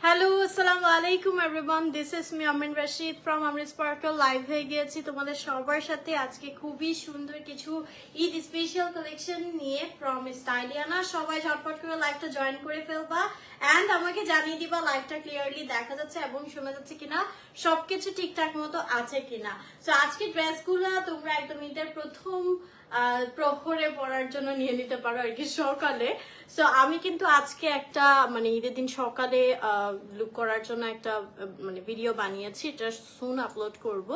Hello আসসালামু আলাইকুম everyone, this is me Amin Rashid from Amin sparkle. Live হয়ে গিয়েছি তোমাদের সবার সাথে আজকে খুবই সুন্দর কিছু ঈদ স্পেশাল কালেকশন নিয়ে ফ্রম স্টাইলিয়ানা। সবাই ঝটপট করে লাইভটা জয়েন করে ফেলবা অ্যান্ড আমাকে জানিয়ে দিবা লাইভটা ক্লিয়ারলি দেখা যাচ্ছে এবং শোনা যাচ্ছে কিনা, সবকিছু ঠিকঠাক মতো আছে কিনা। সো আজকে ড্রেসগুলো তোমরা একদম ঈদের প্রথম প্রহরে পড়ার জন্য নিয়ে নিতে পারো আর কি সকালে। সো আমি কিন্তু আজকে একটা মানে ঈদের দিন সকালে লুক করার জন্য একটা মানে ভিডিও বানিয়েছি, এটা সুন আপলোড করব।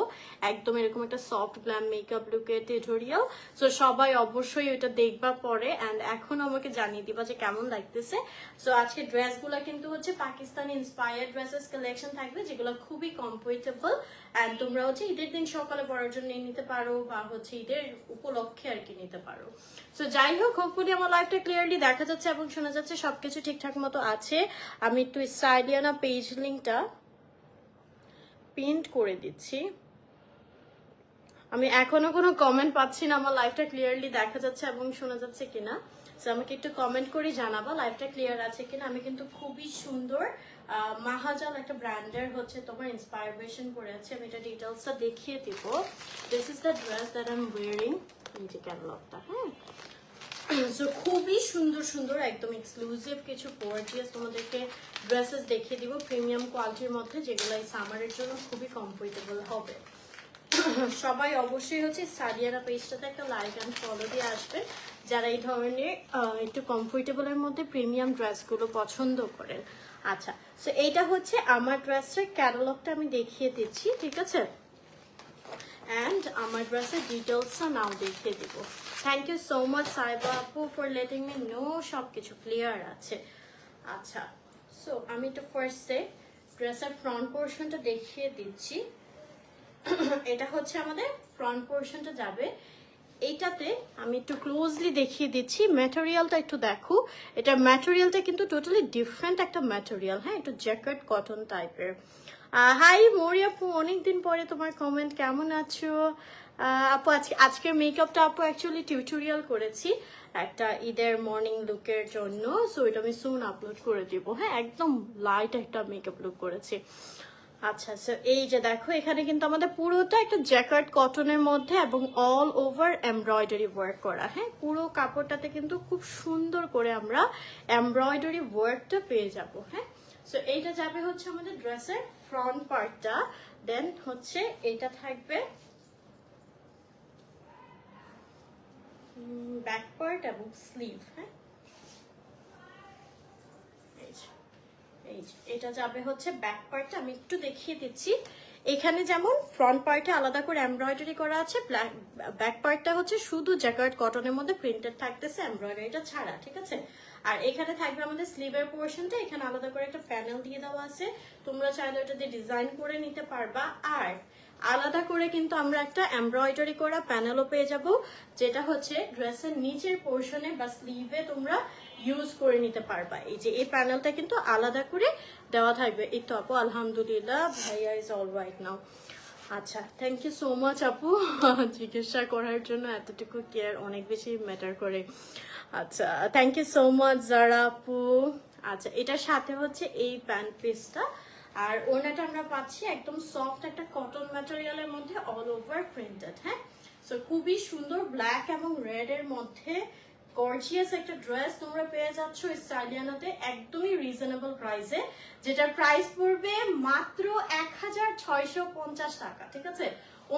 একদম এরকম একটা সফট গ্ল্যাম মেকআপ লুকের টিউটোরিয়াল। সো সবাই অবশ্যই ওইটা দেখবা পরে অ্যান্ড এখন আমাকে জানিয়ে দিবা যে কেমন লাগতেছে। সো আজকে ড্রেসগুলো কিন্তু হচ্ছে পাকিস্তানি ইন্সপায়ার্ড ড্রেসেস কালেকশন থাকবে, যেগুলো খুবই কমফোর্টেবল অ্যান্ড তোমরা হচ্ছে ঈদের দিন সকালে পরার জন্য নিতে পারো বা হচ্ছে ঈদের উপলক্ষে আর কি নিতে পারো। সো যাই হোক, হোপফুলি আমার লাইভটা ক্লিয়ারলি দেখা যাচ্ছে এবং শোনা যাচ্ছে, সবকিছু ঠিকঠাক মতো আছে। আমি একটু স্টাইলিয়ানা পেজ লিঙ্কটা পিন্ট করে দিচ্ছি। আমি এখনো কোনো কমেন্ট পাচ্ছি না আমার লাইভটা ক্লিয়ারলি দেখা যাচ্ছে এবং শোনা যাচ্ছে কিনা। সো আমাকে একটু কমেন্ট করে জানাবা লাইভটা ক্লিয়ার আছে কিনা। আমি কিন্তু খুবই সুন্দর মাহাজাল একটা ব্র্যান্ডের হচ্ছে তোমার ইন্সপায়ারেশন করে আছে, আমি এটা ডিটেলসটা দেখিয়ে দিব। This is the dress that I am wiring, এই যে ক্যাটালগটা। হ্যাঁ, সো খুবই সুন্দর সুন্দর একদম এক্সক্লুসিভ কিছু গর্জিয়াস তোমাদেরকে ড্রেসেস দেখিয়ে দিব প্রিমিয়াম কোয়ালিটির মধ্যে, যেগুলো এই সামারের জন্য খুবই কমফোর্টেবল হবে। সবাই অবশ্যই হচ্ছে স্টাইলিয়ানা পেজটাতে একটা লাইক অ্যান্ড ফলো দিয়ে আসবে যারা এই ধরনের একটু কমফোর্টেবলের মধ্যে প্রিমিয়াম ড্রেসগুলো পছন্দ করেন। আচ্ছা, সো এইটা হচ্ছে আমার ড্রেসের ক্যাটালগটা আমি দেখিয়ে দিচ্ছি, ঠিক আছে? অ্যান্ড আমার ড্রেসের ডিটেলসটা নাও দেখিয়ে দিব। Thank you so much Saiba আপু ফর লেটিং মি নো, সব কিছু ক্লিয়ার আছে। আচ্ছা, সো আমি একটু ফার্স্টে ড্রেসের ফ্রন্ট পোর্শনটা দেখিয়ে দিচ্ছি। এটা হচ্ছে আমাদের ফ্রন্ট পোর্শনটা যাবে। এইটাতে আমি একটু ক্লোজলি দেখিয়ে দিচ্ছি, ম্যাটেরিয়ালটা একটু দেখো। এটা ম্যাটেরিয়ালটা কিন্তু টোটালি ডিফারেন্ট একটা ম্যাটেরিয়াল। হ্যাঁ, একটু জ্যাকেট কটন টাইপের। হাই মরি আপু, অনেকদিন পরে তোমার কমেন্ট, কেমন আছো? আপু আজকের মেকআপটা আপু অ্যাকচুয়ালি টিউটোরিয়াল করেছি একটা ঈদের মর্নিং লুকের জন্য। সো এটা আমি সুন আপলোড করে দিব। হ্যাঁ, একদম লাইট একটা মেকআপ লুক করেছি। আচ্ছা, সো এই যে দেখো, এখানে কিন্তু আমাদের পুরোটা একটা জ্যাকেট কটনের মধ্যে এবং অল ওভার এমব্রয়ডারি ওয়ার্ক করা। হ্যাঁ, পুরো কাপড়টাতে কিন্তু খুব সুন্দর করে আমরা এমব্রয়ডারি ওয়ার্কটা পেয়ে যাব। হ্যাঁ, সো এইটা যাবে হচ্ছে আমাদের ড্রেসের ফ্রন্ট পার্টটা। দেন হচ্ছে এটা থাকবে ব্যাক পার্ট এবং স্লিভ। হ্যাঁ, এটা যাবে হচ্ছে ব্যাক পার্টটা। আমি একটু দেখিয়ে দিচ্ছি। এখানে যেমন ফ্রন্ট পার্টে আলাদা করে এমব্রয়ডারি করা আছে, ব্যাক পার্টটা হচ্ছে শুধু জ্যাকেট কটনের মধ্যে প্রিন্টেড থাকতেছে এমব্রয়ডারিটা ছাড়া, ঠিক আছে? আর এখানে থাকবে আমাদের স্লিভের পোর্শনটা, এখানে আলাদা করে একটা প্যানেল দিয়ে দেওয়া আছে, তোমরা চাইলে ওটা দিয়ে ডিজাইন করে নিতে পারবা। আর আলাদা করে কিন্তু আমরা একটা এমব্রয়ডারি করা প্যানেলও পেয়ে যাব, যেটা হচ্ছে ড্রেসের নিচের পোর্শনে বা স্লিভে তোমরা ইউজ করে নিতে পারবা। এই যে এই প্যানেলটা কিন্তু আলাদা করে দেওয়া থাকবে। এই তো আপু, আলহামদুলিল্লাহ, ভাইয়া ইজ অল রাইট নাও। আচ্ছা, থ্যাংক ইউ সো মাচ আপু, জিজ্ঞাসা করার জন্য। এতটুকু কেয়ার অনেক বেশি ম্যাটার করে। আচ্ছা, থ্যাংক ইউ সো মাচ জারা আপু। আচ্ছা, এটার সাথে হচ্ছে এই প্যান্ট পিসটা, আর ওনাটা আমরা পাচ্ছি একদম সফট একটা কটন ম্যাটেরিয়ালের মধ্যে অল ওভার প্রিন্টেড। হ্যাঁ, সো খুবই সুন্দর ব্ল্যাক এবং রেড এর মধ্যে গর্জিয়াস একটা ড্রেস তোমরা পেয়ে যাচ্ছ স্টাইলিয়ানাতে একদমই রিজনেবল প্রাইসে, যেটার প্রাইস পড়বে মাত্র 1650 টাকা। ঠিক আছে,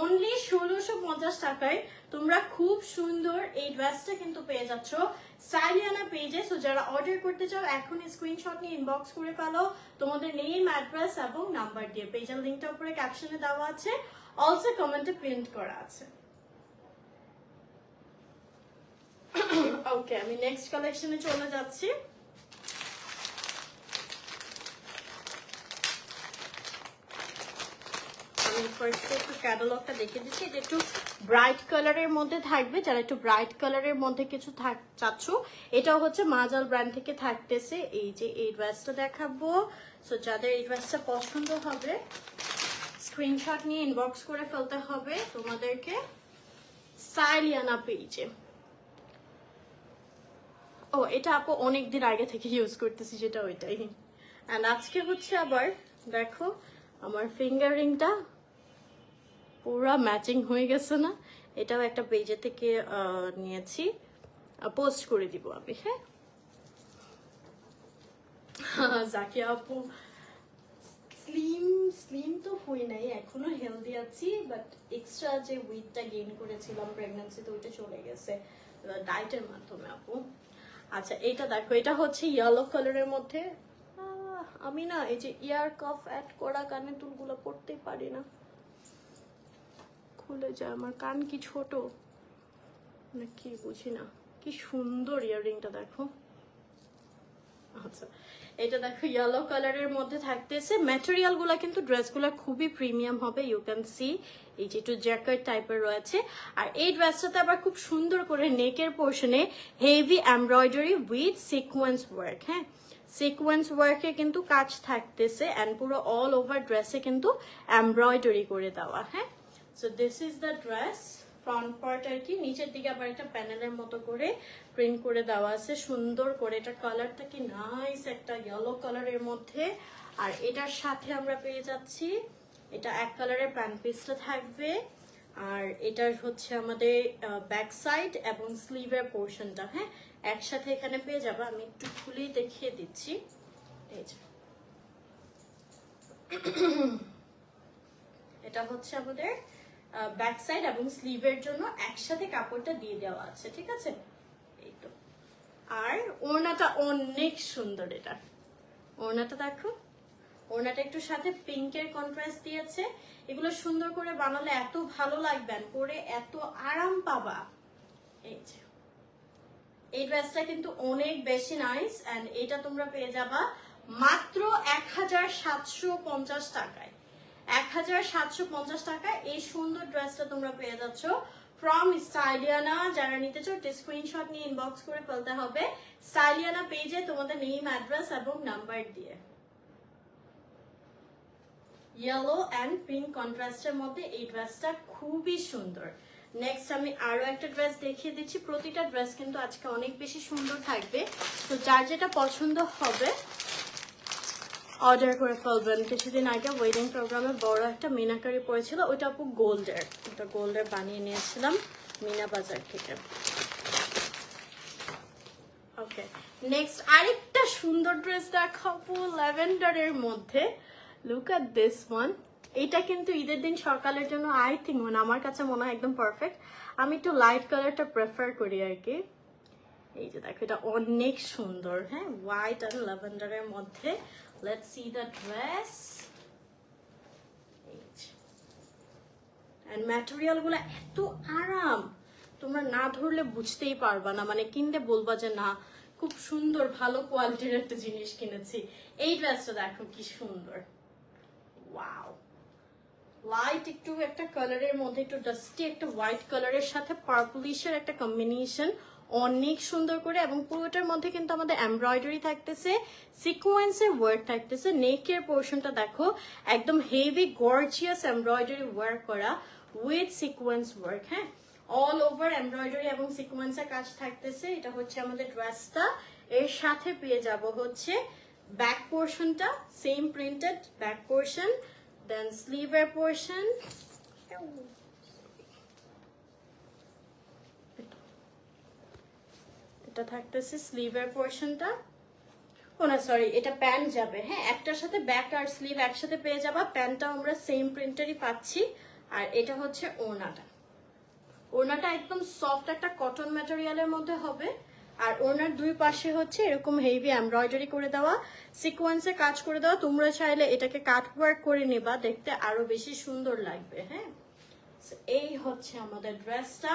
অনলি 1650 টাকায় তোমরা খুব সুন্দর এই ড্রেসটা কিন্তু পেয়ে যাচ্ছ স্টাইলিয়ানা পেজে। সো যারা অর্ডার করতে চাও এখনই স্ক্রিনশট নিয়ে ইনবক্স করে ফেলো তোমাদের নেম, অ্যাড্রেস এবং নাম্বার দিয়ে। পেজের লিঙ্কটা উপরে ক্যাপশনে দেওয়া আছে, অলসো কমেন্টে প্রিন্ট করা আছে। ওকে, আমি নেক্সট কালেকশনে চলে যাচ্ছি। আমি ফার্স্ট একটু ক্যাটালগটা দেখিয়ে দিচ্ছি। এটা একটু ব্রাইট কালারের মধ্যে থাকবে, যারা একটু ব্রাইট কালারের মধ্যে কিছু চাচ্ছ, এটাও হচ্ছে মাজাল ব্র্যান্ড থেকে থাকতেছে। এই যে এই ড্রেসটা দেখাবো। সো যাদের এই ড্রেসটা পছন্দ হবে স্ক্রিনশট নিয়ে ইনবক্স করে ফেলতে হবে তোমাদেরকে স্টাইলিয়ানা পেজে। ও, এটা আপু অনেকদিন আগে থেকে ইউজ করতেছি, যেটা ওইটাই। অ্যান্ড আজকে হচ্ছে আবার দেখো আমার ফিঙ্গার রিংটা পুরা ম্যাচিং হয়ে গেছে না, এটাও একটা পেজে থেকে নিয়েছি, পোস্ট করে দিব আমি। হ্যাঁ জাকিয়া আপু স্লিম স্লিম তো হই নাই, এখনো হেলদি আছি, বাট এক্সট্রা যে ওয়েটটা গেইন করেছিলাম প্রেগন্যান্সিতে ওইটা চলে গেছে ডায়েটের মাধ্যমে আপু। আচ্ছা এইটা দেখো, এটা হচ্ছে ইয়েলো কালারের মধ্যে। আমি না এই যে ইয়ার কাফ অ্যাড করা কানের দুলগুলো পড়তেই পারি না, খুলে যায় আমার। কান কি ছোট না কি বুঝি না। কি সুন্দর ইয়াররিংটা দেখো। আচ্ছা এটা দেখো ইয়েলো কালারের মধ্যে থাকতেছে। ম্যাটেরিয়াল গুলা কিন্তু ড্রেসগুলো খুবই প্রিমিয়াম হবে, ইউ ক্যান সি। এই যে একটু জ্যাকেট টাইপের রয়েছে। আর এই ড্রেসটাতে আবার খুব সুন্দর করে নেকের পোর্শনে heavy embroidery with sequence work. হ্যাঁ সিকোয়েন্স ওয়ার্কে কিন্তু কাজ থাকতেছে, অ্যান্ড পুরো অল ওভার ড্রেসে কিন্তু এমব্রয়ডারি করে দেওয়া। হ্যাঁ so this is the dress. Front part আর কি, নিচের দিকে আবার একটা প্যানেলের মতো করে প্রিন্ট করে দেওয়া আছে সুন্দর করে। এটা কালারটা কি নাইস, একটা ইয়েলো কালারের মধ্যে। আর এটার সাথে আমরা পেয়ে যাচ্ছি, এটা এক কালারের প্যান্ট পিসটা থাকবে। আর এটার হচ্ছে আমাদের ব্যাক সাইড এবং স্লিভের পোর্শনটা হ্যাঁ একসাথে এখানে পেয়ে যাবে। আমি একটু খুলেই দেখিয়ে দিচ্ছি। এই যে এটা হচ্ছে আমাদের ব্যাক সাইড এবং স্লিভের জন্য একসাথে কাপড়টা দিয়ে দেওয়া আছে, ঠিক আছে। এই তো। আর ওড়নাটা অনেক সুন্দর, এটা ওড়নাটা দেখো, ওড়নাটা একটু সাথে পিঙ্কের কন্ট্রাস্ট দিয়েছে। এগুলো সুন্দর করে বানালে এত ভালো লাগবে, পরে এত আরাম পাবা। এই যে এই ড্রেসটা কিন্তু অনেক বেশি নাইস, এন্ড এটা তোমরা পেয়ে যাবা মাত্র 1750 টাকায়। 1750 টাকায় এই সুন্দর ড্রেসটা তোমরা পেয়ে যাচ্ছ ফ্রম স্টাইলিয়ানা। যারা নিতে চাও স্ক্রিনশট নিয়ে ইনবক্স করে ফেলতে হবে স্টাইলিয়ানা পেজে তোমাদের নেম, অ্যাড্রেস এবং নাম্বার দিয়ে। ইয়েলো অ্যান্ড পিঙ্ক কন্ট্রাস্টের মধ্যে এই ড্রেসটা খুবই সুন্দর। নেক্সট আমি আরো একটা ড্রেস দেখিয়ে দিচ্ছি। প্রতিটা ড্রেস কিন্তু আজকে অনেক বেশি সুন্দর থাকবে, তো যার যেটা পছন্দ হবে অর্ডার করে ফেলবেন। কিছুদিন আগে ওয়েডিং প্রোগ্রামে বড় একটা মিনাকারি পড়েছিল, ওইটা আপু গোল্ডের, ওটা গোল্ডের বানিয়ে নিয়েছিলাম মিনা বাজার থেকে। ওকে নেক্সট আরেকটা সুন্দর ড্রেস দেখাবো ল্যাভেন্ডারের মধ্যে। Look at this one. এটা কিন্তু ঈদের দিন সকালের জন্য আই থিঙ্ক মানে আমার কাছে মনে হয় একদম পারফেক্ট। আমি একটু লাইট কালারটা প্রেফার করি আর কি। এই যে দেখো এটা অনেক সুন্দর, হ্যাঁ হোয়াইট আর ল্যাভেন্ডারের মধ্যে। Let's see the dress. And material গুলো এত আরাম, তোমরা না ধরলে বুঝতেই পারবা না, মানে কিনলে বলবা যে না খুব সুন্দর ভালো কোয়ালিটির একটা জিনিস কিনেছি। এই ড্রেসটা দেখো কি সুন্দর, ওয়াও। লাইট একটু একটা কালারের মধ্যে একটু ডাস্টি একটা হোয়াইট কালারের সাথে পার্পলিশের একটা কম্বিনেশন, অনেক সুন্দর করে। এবং পুরোটার মধ্যে কিন্তু আমাদের এমব্রয়ডারি থাকতেছে, সিকোয়েন্সের ওয়ার্ক থাকতেছে। নেকের পোর্শনটা দেখো একদম হেভি গর্জিয়াস এমব্রয়ডারি ওয়ার্ক করা উইথ সিকোয়েন্স ওয়ার্ক। হ্যাঁ অল ওভার এমব্রয়ডারি এবং সিকোয়েন্সের কাজ থাকতেছে। এটা হচ্ছে আমাদের ড্রেসটা। এর সাথে পেয়ে যাব হচ্ছে ব্যাক পোর্শনটা সেম প্রিন্টেড ব্যাক পোর্শন, দেন স্লিভের পোর্শন। এটা থাকতেছে স্লিভের পোর্শনটা। ও না সরি, এটা প্যান্ট যাবে। হ্যাঁ একটার সাথে ব্যাক আর স্লিভ একসাথে পেয়ে যাবা। প্যান্টটা আমরা সেম প্রিন্টেরই পাচ্ছি। আর এটা হচ্ছে ওড়নাটা। ওড়নাটা একদম সফট একটা কটন ম্যাটেরিয়ালের মধ্যে হবে। আর ওড়নার দুই পাশে হচ্ছে এরকম হেভি এমব্রয়ডারি করে দেওয়া, সিকোয়েন্সে কাজ করে দেওয়া। তোমরা চাইলে এটাকে কাট ওয়ার্ক করে নেবা, দেখতে আরো বেশি সুন্দর লাগবে। হ্যাঁ এই হচ্ছে আমাদের ড্রেসটা,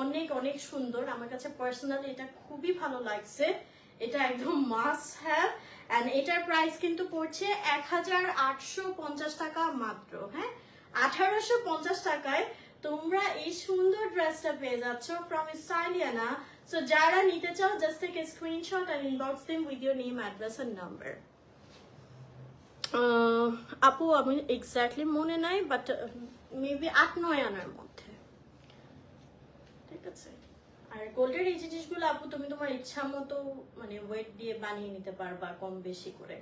অনেক অনেক সুন্দর। আমার কাছে পার্সোনালি এটা খুবই ভালো লাগছে। এটা একদম মাস্ট হ্যাভ। এন্ড এটার প্রাইস কিন্তু পড়ছে 1850 টাকা মাত্র। হ্যাঁ 1850 টাকায় তোমরা এই সুন্দর ড্রেসটা পেয়ে যাচ্ছ ফ্রম স্টাইলিয়ানা। সো যারা নিতে চাও just take a screenshot and inbox them with your name, address and number. আপু আমি এক্স্যাক্টলি মনে নাই, বাট মেবি 8-9 আনার মধ্যে, ঠিক আছে। আর গোল্ডের এই জিনিসগুলো আপু তুমি তোমার ইচ্ছা মতো মানে ওয়েট দিয়ে বানিয়ে নিতে পারবা কম বেশি করে।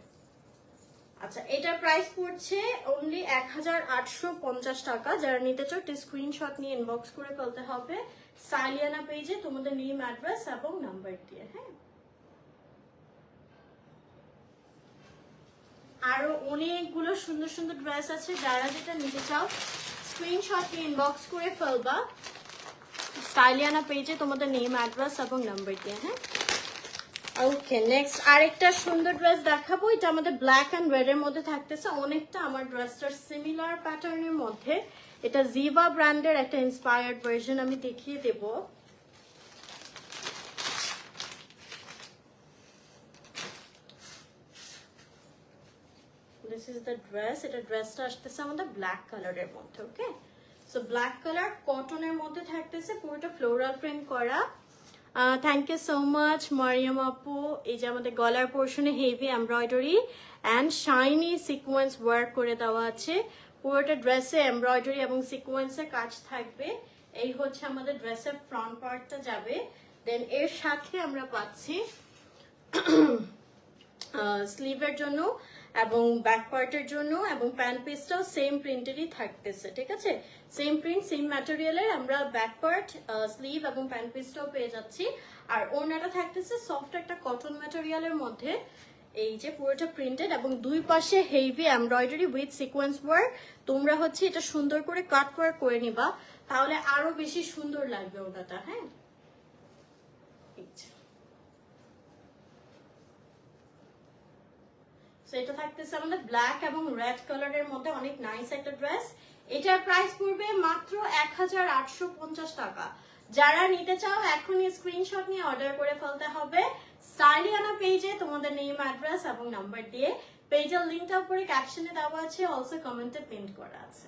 আচ্ছা, এটার প্রাইস পড়ছে অনলি 1850 টাকা। যারা নিতে চাও একটা স্ক্রিনশট নিয়ে ইনবক্স করে ফেলতে হবে স্টাইলিয়ানা পেজে তোমাদের নেম, অ্যাড্রেস এবং নাম্বার দিয়ে। হ্যাঁ, আরো অনেকগুলো সুন্দর সুন্দর ড্রেস আছে, যারা যেটা নিতে চাও স্ক্রিনশট নিয়ে ইনবক্স করে ফেলবা স্টাইলিয়ানা পেজে তোমাদের নেম, অ্যাড্রেস এবং নাম্বার দিয়ে। হ্যাঁ, ওকে, নেক্সট আরেকটা সুন্দর ড্রেস দেখাবো। এটা আমাদের ব্ল্যাক অ্যান্ড রেড এর মধ্যে থাকতেছে, অনেকটা আমার ড্রেসটার সিমিলার প্যাটার্নের মধ্যে। এটা জিভা ব্র্যান্ডের একটা ইন্সপায়ার্ড ভার্সন, আমি দেখিয়ে দেব। This is the dress. এটা ড্রেসটা আসতেছে আমাদের ব্ল্যাক কালারের মধ্যে। ওকে, সো ব্ল্যাক কালার কটনের মধ্যে থাকতেছে, পুরোটা ফ্লোরাল প্রিন্ট করা। Thank you so much Mariam আপু। এই যে আমাদের গলার পোর্শনে heavy embroidery and shiny sequence work করে দেওয়া আছে। পুরোটা ড্রেসে এমব্রয়ডারি এবং সিকোয়েন্সের কাজ থাকবে। এই হচ্ছে আমাদের ড্রেসের ফ্রন্ট পার্টটা যাবে। দেন এর সাথে আমরা পাচ্ছি স্লিভের জন্য এবং ব্যাক পার্টের জন্য এবং প্যান্ট পিসটাও সেম প্রিন্টেরই থাকতেছে। ঠিক আছে, সেম প্রিন্ট সেম ম্যাটেরিয়ালের আমরা ব্যাক পার্ট, স্লিভ এবং প্যান্ট পিসটাও পেয়ে যাচ্ছি। আর ওড়নাটা থাকতেছে সফট একটা কটন ম্যাটেরিয়ালের মধ্যে। এই যে পুরোটা প্রিন্টেড এবং দুই পাশে heavy embroidery with sequence work. তোমরা হচ্ছে এটা সুন্দর করে কাট ওয়ার্ক করে নিবা, তাহলে আরো বেশি সুন্দর লাগবে ওটাটা। হ্যাঁ, এটা থাকতেছে আমাদের ব্ল্যাক এবং রেড কালারের মধ্যে, অনেক নাইস একটা ড্রেস। এটার প্রাইস পড়বে মাত্র 1850 টাকা। যারা নিতে চাও এখনই স্ক্রিনশট নিয়ে অর্ডার করে ফেলতে হবে স্টাইলিয়ানা পেজে তোমাদের নেম, অ্যাড্রেস এবং নাম্বার দিয়ে। পেজের লিংকটা উপরে ক্যাপশনে দেওয়া আছে, অলসো কমেন্টে পিন করা আছে।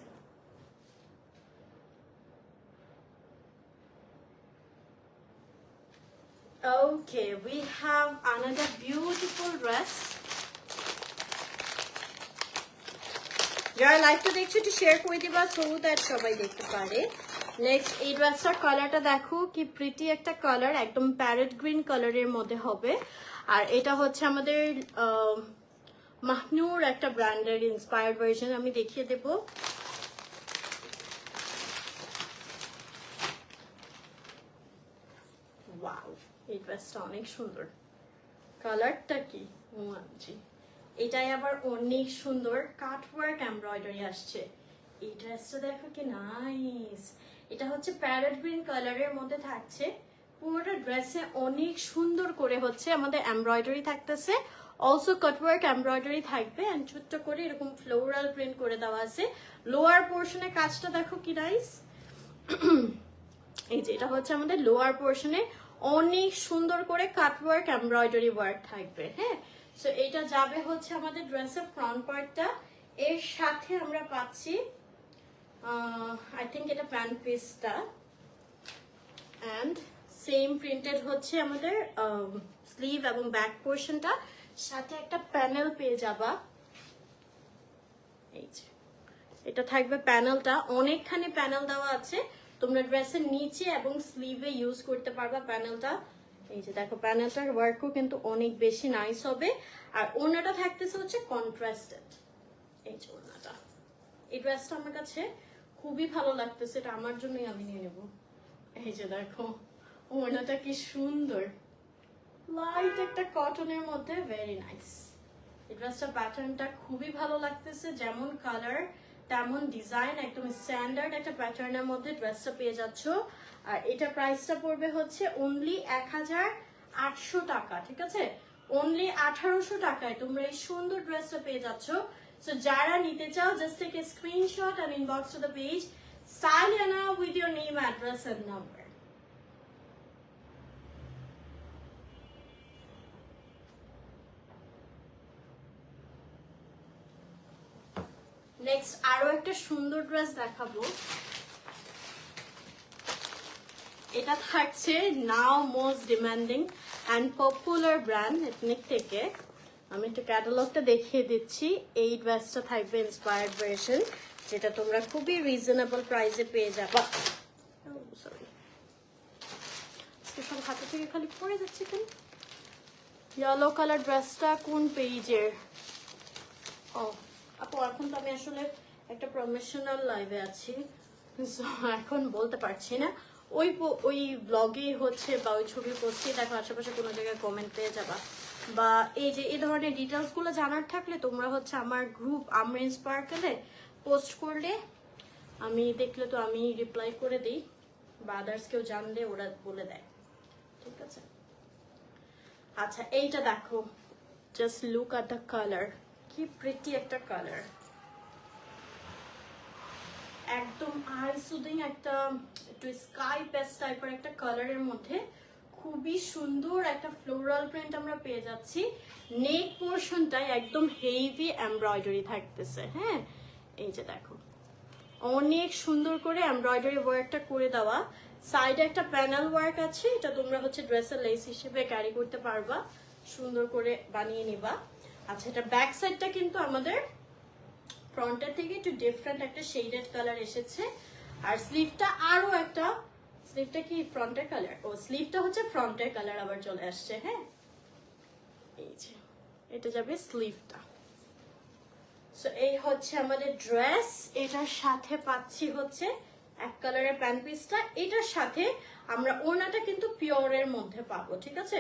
Okay, we have another beautiful dress. যারা লাইভটা দেখছো একটু শেয়ার করে দিবা সো দ্যাট সবাই দেখতে পারে। নেক্সট এই ড্রেসটার কালারটা দেখো কি প্রিটি একটা কালার, একদম প্যারেট গ্রিন কালারের মধ্যে হবে। আর এটা হচ্ছে আমাদের মাহনুর একটা ব্র্যান্ডের ইন্সপায়ার্ড ভার্সন, আমি দেখিয়ে দেব। ওয়াও, এই ড্রেসটা অনেক সুন্দর। কালারটা কি ওয়ানজি, এটাই আবার অনেক সুন্দর কাট ওয়ার্ক এমব্রয়ডারি আসছে। এই ড্রেসটা দেখো কি নাইস। এটা হচ্ছে প্যারেট গ্রিন কালারের মধ্যে থাকছে। পুরোটা ড্রেসে অনেক সুন্দর করে হচ্ছে আমাদের এমব্রয়ডারি থাকতেছে, অলসো কাটওয়ার্ক এমব্রয়ডারি থাকবে এন্ড ছোট্ট করে এরকম ফ্লোরাল প্রিন্ট করে দেওয়া আছে। লোয়ার পোর্শনে কাজটা দেখো কি নাইস। এই যে এটা হচ্ছে আমাদের লোয়ার পোর্শনে অনেক সুন্দর করে কাটওয়ার্ক এমব্রয়ডারি ওয়ার্ক থাকবে। হ্যাঁ, সো এটা যাবে হচ্ছে আমাদের ড্রেসের ফ্রন্ট পার্টটা। এর সাথে আমরা পাচ্ছি আই থিঙ্ক এটা প্যান্ট পিসটা অ্যান্ড সেম প্রিন্টেড হচ্ছে আমাদের স্লিভ এবং ব্যাক পোর্শনটা, সাথে একটা প্যানেল পেয়ে যাবা। এই যে এটা থাকবে প্যানেলটা, অনেকখানি প্যানেল দেওয়া আছে, তোমরা ড্রেসের নিচে এবং স্লিভে ইউজ করতে পারবা প্যানেলটা। এই যে দেখো প্যানেলটার ওয়ার্কও কিন্তু অনেক বেশি নাইস হবে। আর ওড়নাটা থাকতেছে হচ্ছে কন্ট্রাস্টেড। এই যে ওড়নাটা, এই ড্রেসটা আমার কাছে খুবই ভালো লাগতেছে, এটা আমার জন্যই আমি নিয়ে নেব। এই যে দেখো ওড়নাটা কি সুন্দর, লাইট একটা কটনের মধ্যে, ভেরি নাইস। এই ড্রেসটা প্যাটার্নটা খুবই ভালো লাগতেছে, যেমন কালার তেমন ডিজাইন, একদম স্ট্যান্ডার্ড একটা প্যাটার্নের মধ্যে ড্রেসটা পেয়ে যাচ্ছ। আর এটা প্রাইসটা পড়বে হচ্ছে অনলি 1800 টাকা। ঠিক আছে, অনলি 1800 টাকায় তোমরা এই সুন্দর ড্রেসটা পেয়ে যাচ্ছ। সো যারা নিতে চাও just take a screenshot and inbox to the page Styliana with your name, address and number. Next আরো একটা সুন্দর ড্রেস দেখাবো। এটা থাকছে now most demanding and popular brand Ethnic থেকে। আমি একটু ক্যাটালগটা দেখিয়ে দিচ্ছি। এই ড্রেসটা থাকবে ইন্সপায়ার্ড ভার্সন, যেটা তোমরা খুবই রিজনেবল প্রাইসে পেয়ে যাবা। সরি, সব হাতে থেকে খালি পড়ে যাচ্ছে কেন। ইয়েলো কালার ড্রেসটা কোন পেজের? ও আপু, এখন তো আমি আসলে একটা প্রফেশনাল লাইভে আছি, so এখন বলতে পারছি না। ওই ব্লগে হচ্ছে বা ওই ছবি পোস্টে দেখো আশেপাশে কোনো জায়গায় কমেন্ট পেয়ে যাবা, বা এই যে এই ধরনের ডিটেলস গুলো জানার থাকলে তোমরা হচ্ছে আমার গ্রুপ আমরিন স্পার্কেলে পোস্ট করলে, আমি দেখলে তো আমি রিপ্লাই করে দিই, বা আদার্স কেউ জানলে ওরা বলে দেয়, ঠিক আছে? আচ্ছা এইটা দেখো, just look at the colour, কি প্রিটি একটা কালার, একদম আই সুদিং একটা একটু স্কাই পেস্ট টাইপের একটা কালারের মধ্যে খুবই সুন্দর একটা ফ্লোরাল প্রিন্ট আমরা পেয়ে যাচ্ছি। নেক পোর্শনটাই একদম হেভি এমব্রয়ডারি থাকতেছে। হ্যাঁ, এই যে দেখো অনেক সুন্দর করে এমব্রয়ডারি ওয়ার্কটা করে দেওয়া, সাইডে একটা প্যানেল ওয়ার্ক আছে, এটা তোমরা হচ্ছে ড্রেসের লেস হিসেবে ক্যারি করতে পারবা, সুন্দর করে বানিয়ে নিবা। আচ্ছা, এটা ব্যাক সাইডটা কিন্তু আমাদের ফ্রন্টের থেকে একটু ডিফারেন্ট একটা শেডেড কালার এসেছে, আর স্লিভটা আরো একটা, স্লিভটা কি ফ্রন্টের কালার, ও স্লিভটা হচ্ছে ফ্রন্টের কালার আবার চলে আসছে। হ্যাঁ, এই যে এটা যাবে স্লিভটা। সো এই হচ্ছে আমাদের ড্রেস, এটার সাথে পাচ্ছি হচ্ছে এক কালারের প্যান্ট পিসটা, এটার সাথে আমরা ওড়নাটা কিন্তু পিওরের মধ্যে পাবো, ঠিক আছে?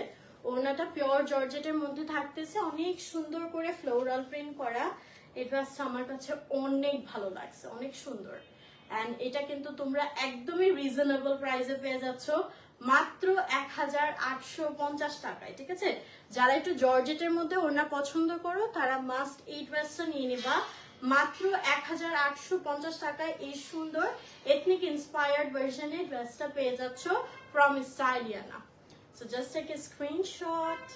ওড়নাটা পিওর জর্জেটের মধ্যে থাকতেছে, অনেক সুন্দর করে ফ্লোরাল প্রিন্ট করা। এই ড্রেসটা আমার কাছে অনেক ভালো লাগছে, অনেক সুন্দর। অ্যান্ড এটা কিন্তু তোমরা একদমই রিজনেবল প্রাইসে পেয়ে যাচ্ছ, মাত্র 1850 টাকায়, ঠিক আছে? যারা একটু জর্জেটের মধ্যে ওড়না পছন্দ করো তারা মাস্ট এই ড্রেসটা নিয়ে নিবা, মাত্র 1850 টাকায় এই সুন্দর এথনিক ইন্সপায়ার্ড ভার্সনে ড্রেসটা পেয়ে যাচ্ছ from Styliana. So just take a screenshot.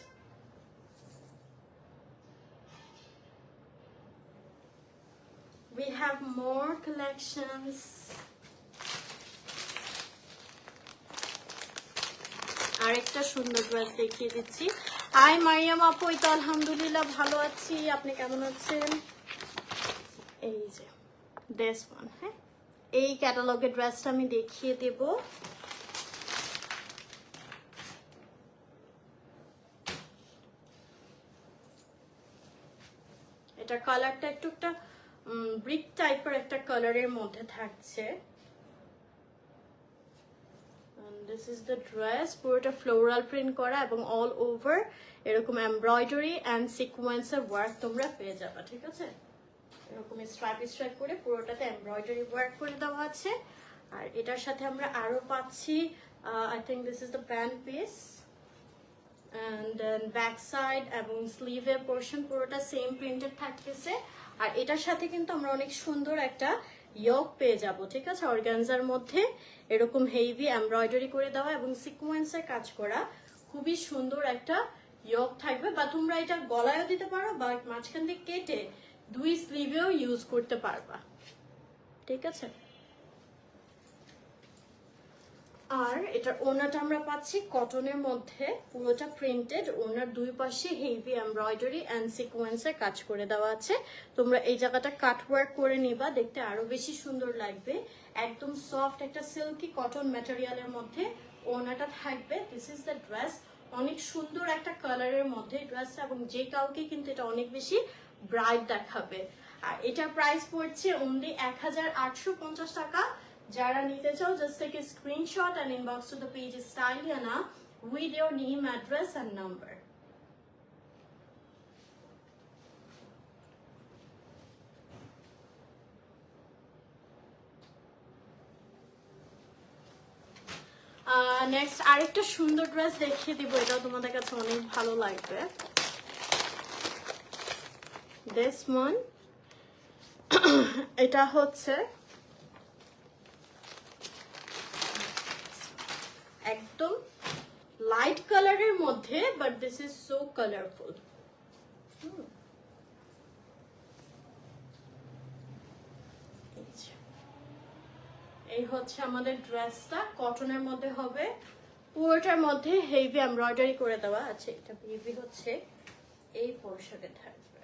We have more collections. আরেকটা সুন্দর ড্রেস দেখিয়ে দিচ্ছি। হাই মারিয়াম আপু, এই তো আলহামদুলিল্লাহ ভালো আছি, আপনি কেমন আছেন? এই যে দিস ওয়ান, হ্যাঁ, এই ক্যাটালগের ড্রেসটা আমি দেখিয়ে দেব। এটা কালারটা একটু একটা ব্রিক টাইপের একটা কালারের মধ্যে থাকছে। দিস ইজ দ্য ড্রেস, পুরোটা ফ্লোরাল প্রিন্ট করা এবং অল ওভার এরকম এমব্রয়ডারি অ্যান্ড সিকোয়েন্সের ওয়ার্ক তোমরা পেয়ে যাবে, ঠিক আছে? এরকম স্ট্রাইপ স্ট্রাইপ করে পুরোটাতে এমব্রয়ডারি ওয়ার্ক করে দেওয়া আছে। আর এটার সাথে আমরা আরো পাচ্ছি, I think this is the pant piece, and then back side এবং স্লিভের পোর্শন পুরোটা সেম প্রিন্টেড থাকতেছে। আর এটার সাথে কিন্তু আমরা অনেক সুন্দর একটা ইয়ক পেয়ে যাব, ঠিক আছে? অর্গানজার মধ্যে এরকম হেভি এমব্রয়ডারি করে দেওয়া এবং সিকোয়েন্সের কাজ করা, খুবই সুন্দর একটা ইয়ক থাকবে। বা তোমরা এটা গলায়ও দিতে পারো বা মাঝখান দিয়ে কেটে দুই স্লিভেও ইউজ করতে পারবা, ঠিক আছে? আর এটার ওড়নাটা আমরা পাচ্ছি কটনের মধ্যে, পুরোটা প্রিন্টেড, ওড়নার দুই পাশে হেভি এমব্রয়ডারি অ্যান্ড সিকোয়েন্সের কাজ করে দেওয়া আছে। তোমরা এই জায়গাটা কাট ওয়ার্ক করে নিবা, দেখতে আরো বেশি সুন্দর লাগবে। একদম সফট একটা সিল্কি কটন ম্যাটেরিয়ালের মধ্যে ওড়নাটা থাকবে। দিস ইজ দ্য ড্রেস, অনেক সুন্দর একটা কালারের মধ্যে ড্রেসটা, এবং যে কাউকে কিন্তু এটা অনেক বেশি ব্রাইট দেখাবে। আর এটার প্রাইস পড়ছে অনলি 1850 টাকা। যারা নিতে চাও just take a screenshot and inbox to the page Styliana with your name, address and number. Next আরেকটা সুন্দর ড্রেস দেখিয়ে দিব, এটাও তোমাদের কাছে অনেক ভালো লাগবে। দিস ওয়ান, এটা হচ্ছে একদম লাইট কালারের মধ্যে, but this is so colourful. এই হচ্ছে আমাদের ড্রেসটা, কটনের মধ্যে হবে, পুরোটার মধ্যে হেভি এমব্রয়ডারি করে দেওয়া আছে। এটা বেবি হচ্ছে এই পোর্শনে থাকবে,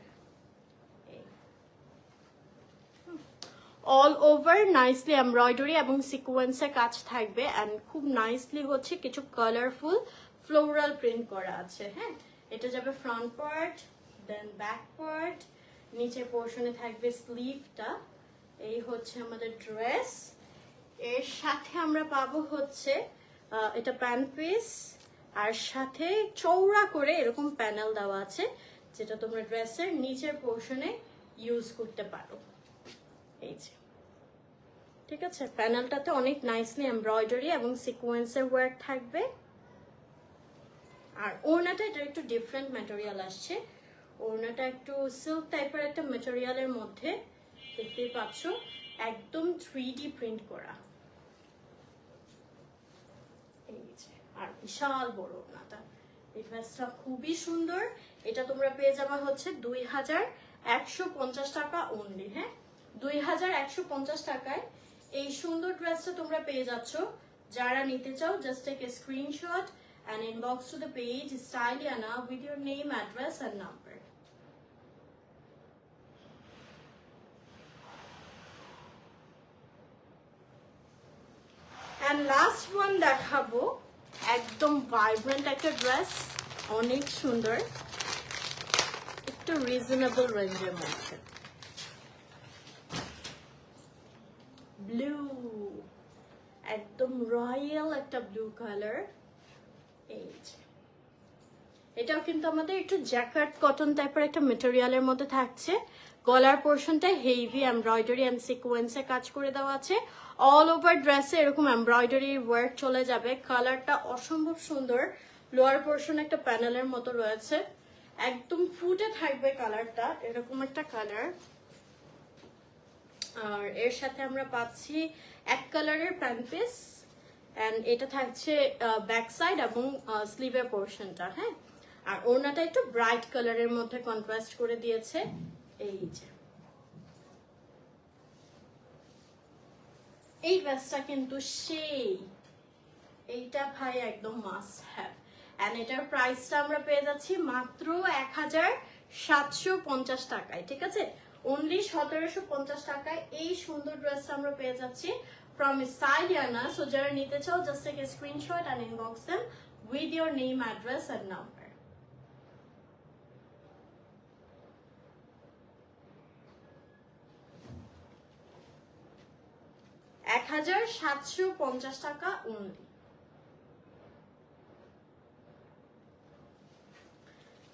অল ওভার নাইসলি এমব্রয়ডারি এবং সিকোয়েন্সের কাজ থাকবে, অ্যান্ড খুব নাইসলি হচ্ছে কিছু কালারফুল ফ্লোরাল প্রিন্ট করা আছে। হ্যাঁ, এটা যাবে front part, then back part, নিচের পোর্শনে থাকবে স্লিভটা। এই হচ্ছে আমাদের ড্রেস। এর সাথে আমরা পাবো হচ্ছে এটা প্যান্ট পিস, আর সাথে চওড়া করে এরকম প্যানেল দেওয়া আছে, যেটা তোমরা ড্রেসের নিচের পোর্শনে ইউজ করতে পারো। এই যে, ঠিক আছে, প্যানেলটাতে অনেক নাইসলি এমব্রয়ডারি এবং সিকোয়েন্সের ওয়ার্ক থাকবে। আর ওড়নাটা এটা একটু ডিফারেন্ট ম্যাটেরিয়াল আসছে, ওড়নাটা একটু সিল্ক টাইপের একটা ম্যাটেরিয়ালের মধ্যে, দেখতেই পাচ্ছ, একদম 3D প্রিন্ট করা। এই যে, আর বিশাল বড় ওড়নাটা। এই ড্রেসটা খুবই সুন্দর। এটা তোমরা পেয়ে যাবে হচ্ছে 2150 টাকা অনলি। হ্যাঁ, 2150 টাকায় এই সুন্দর ড্রেসটা তোমরা পেয়ে যাচ্ছ। যারা নিতে চাও, just take a screenshot and inbox to the page Styliana with your name, address and number. And last one দেখাবো, একদম ভাইব্রেন্ট একটা ড্রেস, অনেক সুন্দর, একটু রিজনেবল রেঞ্জের মধ্যে। ব্লু, একদম রয়্যাল একটা ব্লু কালার। এটাও কিন্তু আমাদের একটু জ্যাকেট কটন টাইপের একটা মেটেরিয়ালের মধ্যে থাকছে। গলার পোর্শনটা হেভি এমব্রয়ডারি এন্ড সিকোয়েন্সে কাজ করে দেওয়া আছে। অল ওভার ড্রেসে এরকম এমব্রয়ডারি ওয়ার্ক চলে যাবে। কালারটা অসম্ভব সুন্দর। লোয়ার পোর্শন একটা প্যানেলের মতো রয়েছে, একদম ফুটে থাকবে কালারটা, এরকম একটা কালার। আর এর সাথে আমরা পাচ্ছি এক কালারের প্যান্ট পিস, এন্ড এটা থাকছে ব্যাক সাইড এবং স্লিভের পোর্শনটা। হ্যাঁ, আর ওড়নাটা একটু ব্রাইট কালারের মধ্যে কন্ট্রাস্ট করে দিয়েছে। এই যে, এই ড্রেসটা কিন্তু সেই, এইটা ভাই একদম মাস্ট হ্যাভ। এন্ড এটার প্রাইসটা আমরা পেয়ে যাচ্ছি মাত্র 1750 টাকায়। ঠিক আছে, অনলি 1750 টাকায় এই সুন্দর ড্রেসটা আমরা পেয়ে যাচ্ছি from Styliana. So যারা নিতে চাও, just take a screenshot and inbox them with your name, address and number. $1750 টাকা only.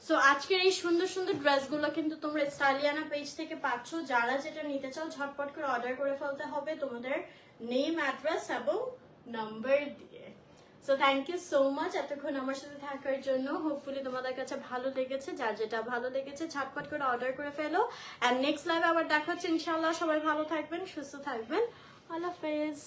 সো আজকের এই সুন্দর সুন্দর ড্রেসগুলো কিন্তু তোমরা স্টাইলিয়ানা পেজ থেকে পাচ্ছ। যারা যেটা নিতে চাও ঝটপট করে অর্ডার করে ফেলতে হবে তোমাদের নেম, অ্যাড্রেস এবং নাম্বার দিয়ে। So thank you so much এতক্ষণ আমার সাথে থাকার জন্য। হোপফুলি তোমাদের কাছে ভালো লেগেছে। যার যেটা ভালো লেগেছে ঝটপট করে অর্ডার করে ফেলো। অ্যান্ড নেক্সট লাইভে আবার দেখা হচ্ছে ইনশাআল্লাহ। সবাই ভালো থাকবেন, সুস্থ থাকবেন। আল্লাহ হাফেজ।